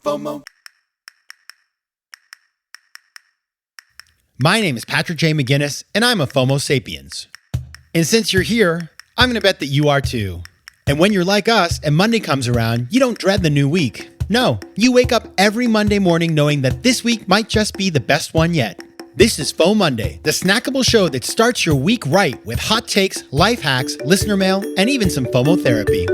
FOMO. My name is Patrick J. McGinnis, and I'm a FOMO Sapiens. And since you're here, I'm going to bet that you are too. And when you're like us and Monday comes around, you don't dread the new week. No, you wake up every Monday morning knowing that this week might just be the best one yet. This is FOMOnday, the snackable show that starts your week right with hot takes, life hacks, listener mail, and even some FOMO therapy.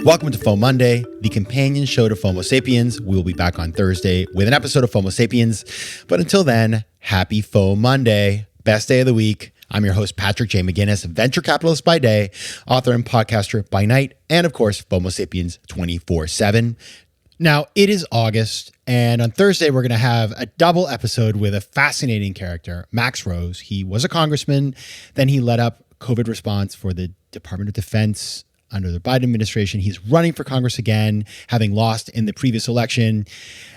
Welcome to FOMOnday, the companion show to FOMO Sapiens. We will be back on Thursday with an episode of FOMO Sapiens. But until then, happy FOMOnday, best day of the week. I'm your host, Patrick J. McGinnis, venture capitalist by day, author and podcaster by night, and of course, FOMO Sapiens 24/7. Now, it is August, and on Thursday, we're going to have a double episode with a fascinating character, Max Rose. He was a congressman, then he led up COVID response for the Department of Defense under the Biden administration. He's running for Congress again, having lost in the previous election.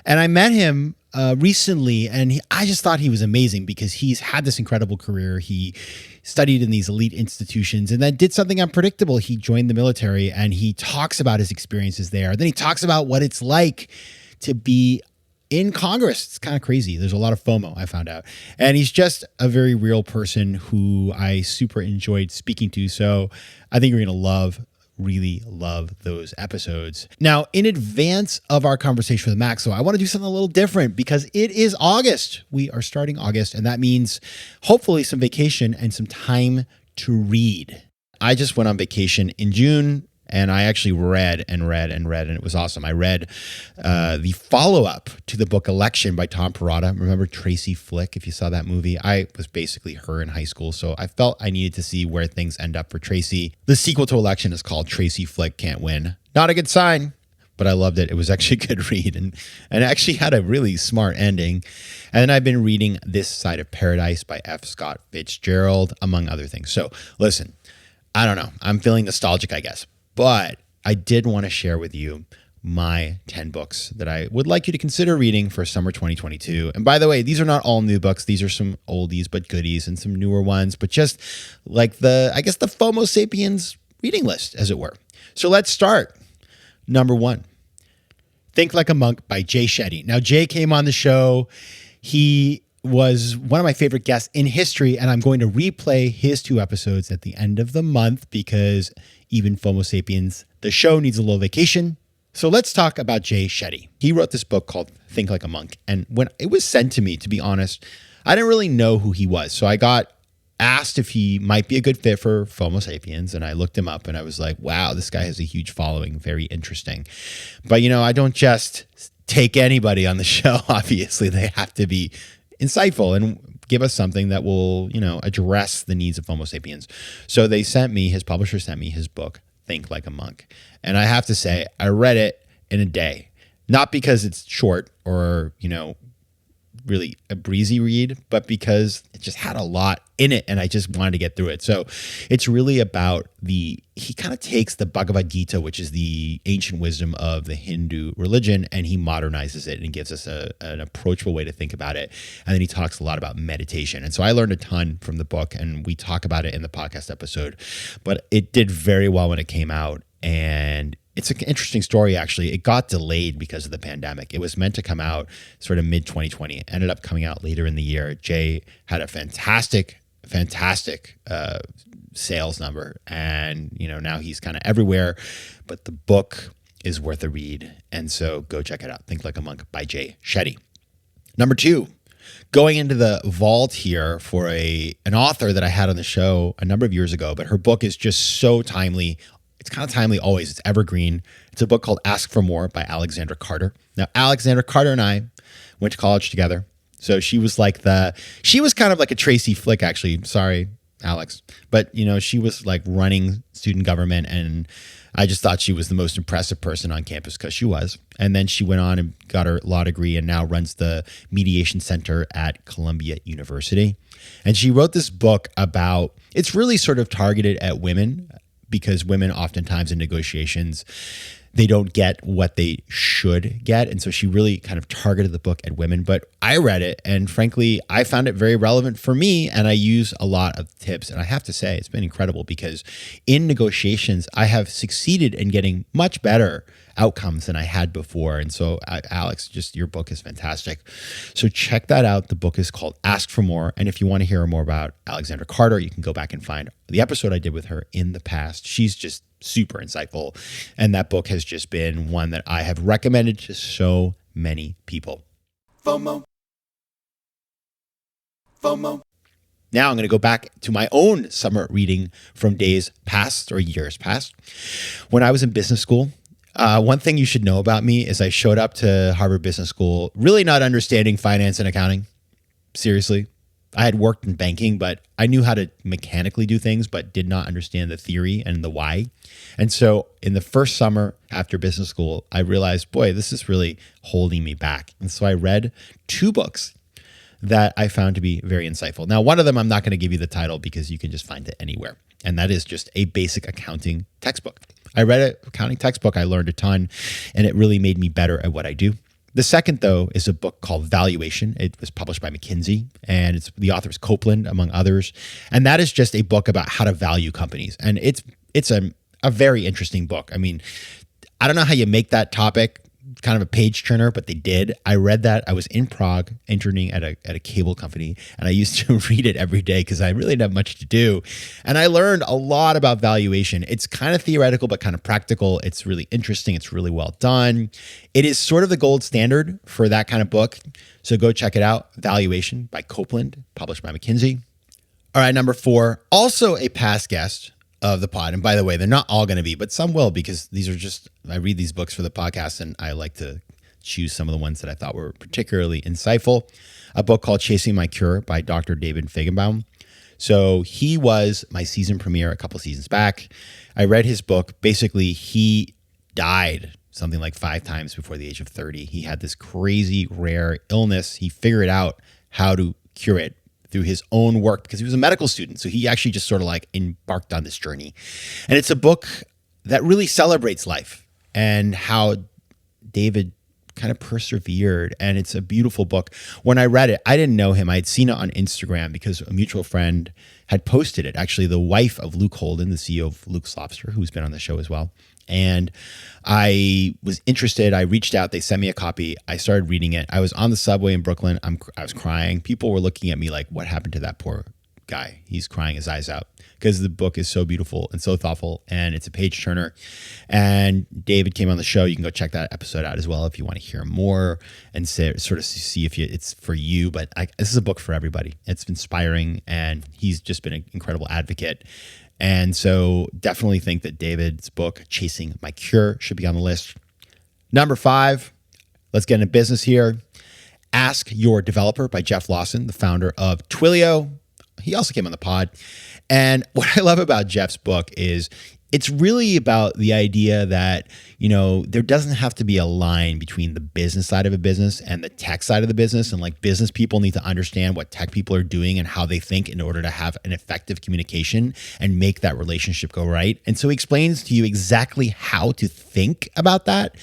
And I met him recently, and I just thought he was amazing because he's had this incredible career. He studied in these elite institutions and then did something unpredictable. He joined the military, and he talks about his experiences there. Then he talks about what it's like to be in Congress. It's kind of crazy. There's a lot of FOMO, I found out. And he's just a very real person who I super enjoyed speaking to. So I think you're going to really love those episodes. Now, in advance of our conversation with Max, so I want to do something a little different because it is August. We are starting August, and that means hopefully some vacation and some time to read. I just went on vacation in June, and I actually read, and it was awesome. I read the follow-up to the book Election by Tom Perrotta. Remember Tracy Flick, if you saw that movie? I was basically her in high school, so I felt I needed to see where things end up for Tracy. The sequel to Election is called Tracy Flick Can't Win. Not a good sign, but I loved it. It was actually a good read, and actually had a really smart ending. And then I've been reading This Side of Paradise by F. Scott Fitzgerald, among other things. So listen, I don't know. I'm feeling nostalgic, I guess. But I did want to share with you my 10 books that I would like you to consider reading for summer 2022. And by the way, these are not all new books. These are some oldies but goodies and some newer ones, but just like the FOMO Sapiens reading list, as it were. So let's start. Number 1, Think Like a Monk by Jay Shetty. Now, Jay came on the show. He was one of my favorite guests in history, and I'm going to replay his 2 episodes at the end of the month because even FOMO Sapiens, the show, needs a little vacation. So let's talk about Jay Shetty. He wrote this book called Think Like a Monk. And when it was sent to me, to be honest, I didn't really know who he was. So I got asked if he might be a good fit for FOMO Sapiens. And I looked him up and I was like, wow, this guy has a huge following. Very interesting. But, I don't just take anybody on the show. Obviously, they have to be insightful and give us something that will, address the needs of FOMO Sapiens. So his publisher sent me his book, Think Like a Monk. And I have to say, I read it in a day, not because it's short or, really a breezy read, but because it just had a lot in it and I just wanted to get through it. So it's really about he kind of takes the Bhagavad Gita, which is the ancient wisdom of the Hindu religion, and he modernizes it and gives us an approachable way to think about it. And then he talks a lot about meditation. And so I learned a ton from the book, and we talk about it in the podcast episode, but it did very well when it came out. And it's an interesting story, actually. It got delayed because of the pandemic. It was meant to come out sort of mid-2020. Ended up coming out later in the year. Jay had a fantastic sales number. And, now he's kind of everywhere. But the book is worth a read. And so go check it out. Think Like a Monk by Jay Shetty. Number 2, going into the vault here for an author that I had on the show a number of years ago. But her book is just so timely. It's kind of timely always. It's evergreen. It's a book called Ask for More by Alexandra Carter. Now, Alexandra Carter and I went to college together. So she was kind of like a Tracy Flick, actually. Sorry, Alex. But, she was like running student government, and I just thought she was the most impressive person on campus because she was. And then she went on and got her law degree and now runs the mediation center at Columbia University. And she wrote this book it's really sort of targeted at women, because women oftentimes in negotiations, they don't get what they should get. And so she really kind of targeted the book at women. But I read it, and frankly, I found it very relevant for me, and I use a lot of tips. And I have to say, it's been incredible because in negotiations, I have succeeded in getting much better outcomes than I had before. And so, Alex, just your book is fantastic. So check that out. The book is called Ask for More. And if you want to hear more about Alexandra Carter, you can go back and find the episode I did with her in the past. She's just super insightful. And that book has just been one that I have recommended to so many people. FOMO. Now I'm going to go back to my own summer reading from days past or years past. When I was in business school, one thing you should know about me is I showed up to Harvard Business School really not understanding finance and accounting. Seriously. I had worked in banking, but I knew how to mechanically do things, but did not understand the theory and the why. And so in the first summer after business school, I realized, boy, this is really holding me back. And so I read 2 books that I found to be very insightful. Now, one of them, I'm not going to give you the title because you can just find it anywhere. And that is just a basic accounting textbook. I read an accounting textbook. I learned a ton, and it really made me better at what I do. The second, though, is a book called Valuation. It was published by McKinsey, and the author is Copeland, among others. And that is just a book about how to value companies. And it's a very interesting book. I mean, I don't know how you make that topic kind of a page turner, but they did. I read that. I was in Prague interning at a cable company, and I used to read it every day because I really didn't have much to do. And I learned a lot about valuation. It's kind of theoretical, but kind of practical. It's really interesting. It's really well done. It is sort of the gold standard for that kind of book. So go check it out. Valuation by Copeland, published by McKinsey. All right, number 4, also a past guest of the pod. And by the way, they're not all going to be, but some will, because these are just, I read these books for the podcast and I like to choose some of the ones that I thought were particularly insightful. A book called Chasing My Cure by Dr. David Feigenbaum. So he was my season premiere a couple seasons back. I read his book. Basically, he died something like 5 times before the age of 30. He had this crazy rare illness. He figured out how to cure it through his own work because he was a medical student. So he actually just sort of like embarked on this journey. And it's a book that really celebrates life and how David kind of persevered. And it's a beautiful book. When I read it, I didn't know him. I had seen it on Instagram because a mutual friend had posted it. Actually, the wife of Luke Holden, the CEO of Luke's Lobster, who's been on the show as well. And I was interested. I reached out. They sent me a copy. I started reading it. I was on the subway in Brooklyn. I was crying. People were looking at me like, what happened to that poor guy? He's crying his eyes out because the book is so beautiful and so thoughtful, and it's a page turner. And David came on the show. You can go check that episode out as well if you want to hear more and sort of see if it's for you. But this is a book for everybody. It's inspiring, and he's just been an incredible advocate. And so definitely think that David's book, Chasing My Cure, should be on the list. Number 5, let's get into business here. Ask Your Developer by Jeff Lawson, the founder of Twilio. He also came on the pod. And what I love about Jeff's book is it's really about the idea that, there doesn't have to be a line between the business side of a business and the tech side of the business. And like business people need to understand what tech people are doing and how they think in order to have an effective communication and make that relationship go right. And so he explains to you exactly how to think about that.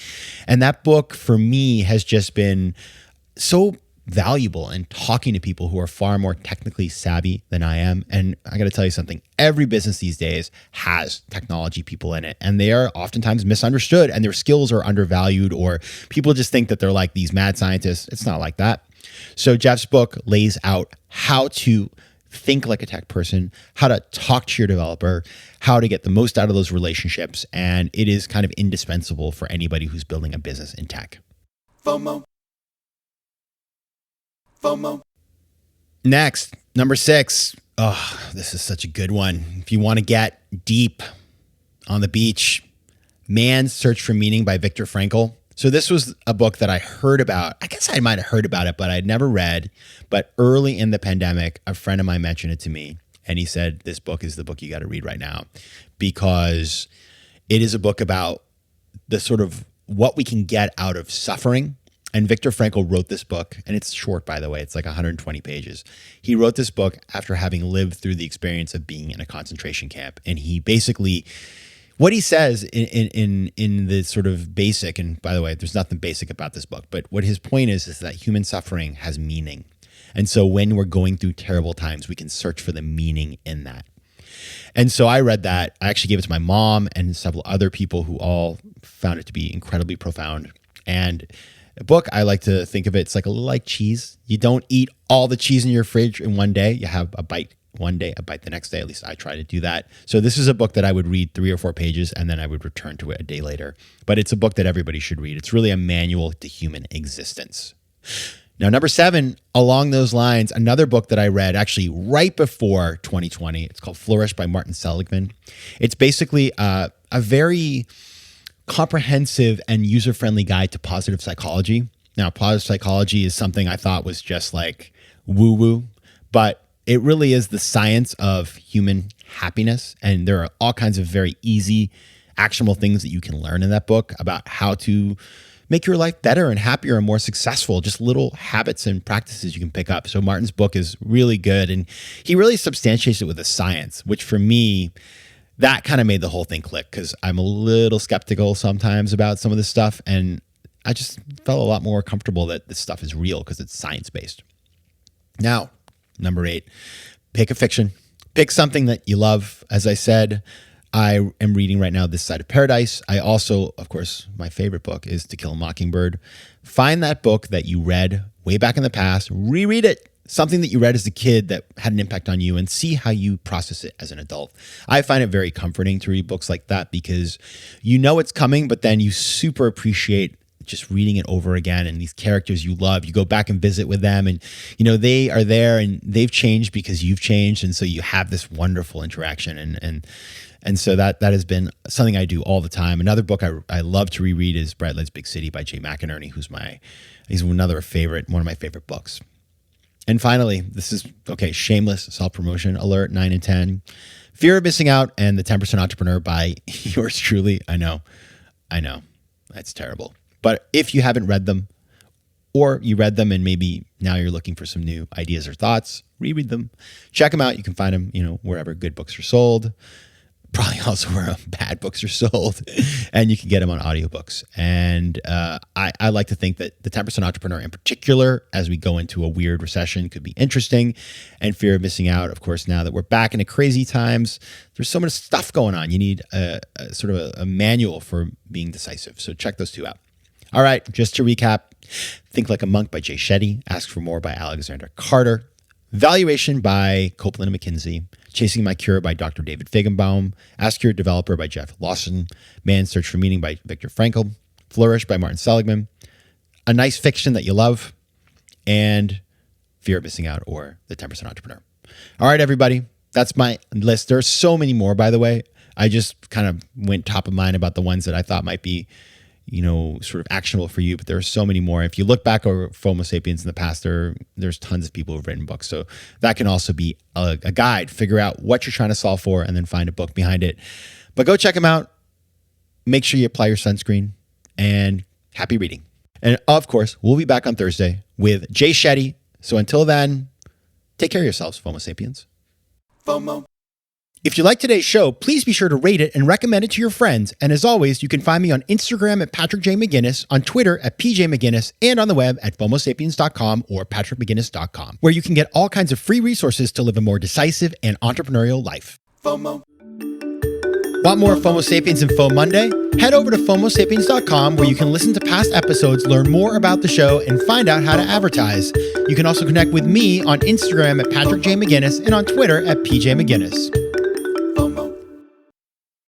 And that book for me has just been so valuable in talking to people who are far more technically savvy than I am. And I got to tell you something, every business these days has technology people in it, and they are oftentimes misunderstood and their skills are undervalued, or people just think that they're like these mad scientists. It's not like that. So Jeff's book lays out how to think like a tech person, how to talk to your developer, how to get the most out of those relationships. And it is kind of indispensable for anybody who's building a business in tech. FOMO. Next, number 6. Oh, this is such a good one. If you want to get deep on the beach, Man's Search for Meaning by Viktor Frankl. So this was a book that I heard about. I guess I might have heard about it, but I'd never read. But early in the pandemic, a friend of mine mentioned it to me, and he said, this book is the book you got to read right now, because it is a book about the sort of what we can get out of suffering. And Viktor Frankl wrote this book, and it's short, by the way. It's like 120 pages. He wrote this book after having lived through the experience of being in a concentration camp. And he basically what he says in the sort of basic, and by the way, there's nothing basic about this book, but what his point is that human suffering has meaning. And so when we're going through terrible times, we can search for the meaning in that. And so I read that. I actually gave it to my mom and several other people who all found it to be incredibly profound. And a book, I like to think of it, it's like a little like cheese. You don't eat all the cheese in your fridge in one day. You have a bite one day, a bite the next day. At least I try to do that. So this is a book that I would read 3 or 4 pages and then I would return to it a day later. But it's a book that everybody should read. It's really a manual to human existence. Now, number 7, along those lines, another book that I read actually right before 2020. It's called Flourish by Martin Seligman. It's basically a very comprehensive and user-friendly guide to positive psychology. Now, positive psychology is something I thought was just like woo-woo, but it really is the science of human happiness. And there are all kinds of very easy, actionable things that you can learn in that book about how to make your life better and happier and more successful, just little habits and practices you can pick up. So Martin's book is really good. And he really substantiates it with the science, which for me, that kind of made the whole thing click because I'm a little skeptical sometimes about some of this stuff. And I just felt a lot more comfortable that this stuff is real because it's science-based. Now, number 8, pick a fiction. Pick something that you love. As I said, I am reading right now This Side of Paradise. I also, of course, my favorite book is To Kill a Mockingbird. Find that book that you read way back in the past, reread it, something that you read as a kid that had an impact on you, and see how you process it as an adult. I find it very comforting to read books like that because you know it's coming, but then you super appreciate just reading it over again, and these characters you love, you go back and visit with them, and you know they are there and they've changed because you've changed, and so you have this wonderful interaction, and so that has been something I do all the time. Another book I love to reread is Brett Lidd's Big City by Jay McInerney, he's one of my favorite books. And finally, this is shameless self-promotion alert, 9 and 10. Fear of Missing Out and The 10% Entrepreneur by yours truly. I know, that's terrible. But if you haven't read them, or you read them and maybe now you're looking for some new ideas or thoughts, reread them, check them out. You can find them, wherever good books are sold, probably also where bad books are sold, and you can get them on audiobooks. And I like to think that The 10% Entrepreneur in particular, as we go into a weird recession, could be interesting. And Fear of Missing Out, of course, now that we're back into crazy times, there's so much stuff going on. You need a sort of a manual for being decisive. So check those 2 out. All right, just to recap, Think Like a Monk by Jay Shetty, Ask for More by Alexander Carter, Valuation by Copeland and McKinsey, Chasing My Cure by Dr. David Feigenbaum, Ask Your Developer by Jeff Lawson, Man's Search for Meaning by Viktor Frankl, Flourish by Martin Seligman, A Nice Fiction That You Love, and Fear of Missing Out or The 10% Entrepreneur. All right, everybody, that's my list. There's so many more, by the way. I just kind of went top of mind about the ones that I thought might be sort of actionable for you, but there are so many more. If you look back over FOMO Sapiens in the past, there's tons of people who've written books. So that can also be a guide. Figure out what you're trying to solve for and then find a book behind it. But go check them out. Make sure you apply your sunscreen and happy reading. And of course, we'll be back on Thursday with Jay Shetty. So until then, take care of yourselves, FOMO Sapiens. FOMO. If you like today's show, please be sure to rate it and recommend it to your friends. And as always, you can find me on Instagram at Patrick J. McGinnis, on Twitter at PJ McGinnis, and on the web at FOMOsapiens.com or PatrickMcGinnis.com, where you can get all kinds of free resources to live a more decisive and entrepreneurial life. FOMO. Want more FOMO Sapiens and FOMOnday? Head over to FOMOsapiens.com, where you can listen to past episodes, learn more about the show, and find out how to advertise. You can also connect with me on Instagram at Patrick J. McGinnis and on Twitter at PJ McGinnis.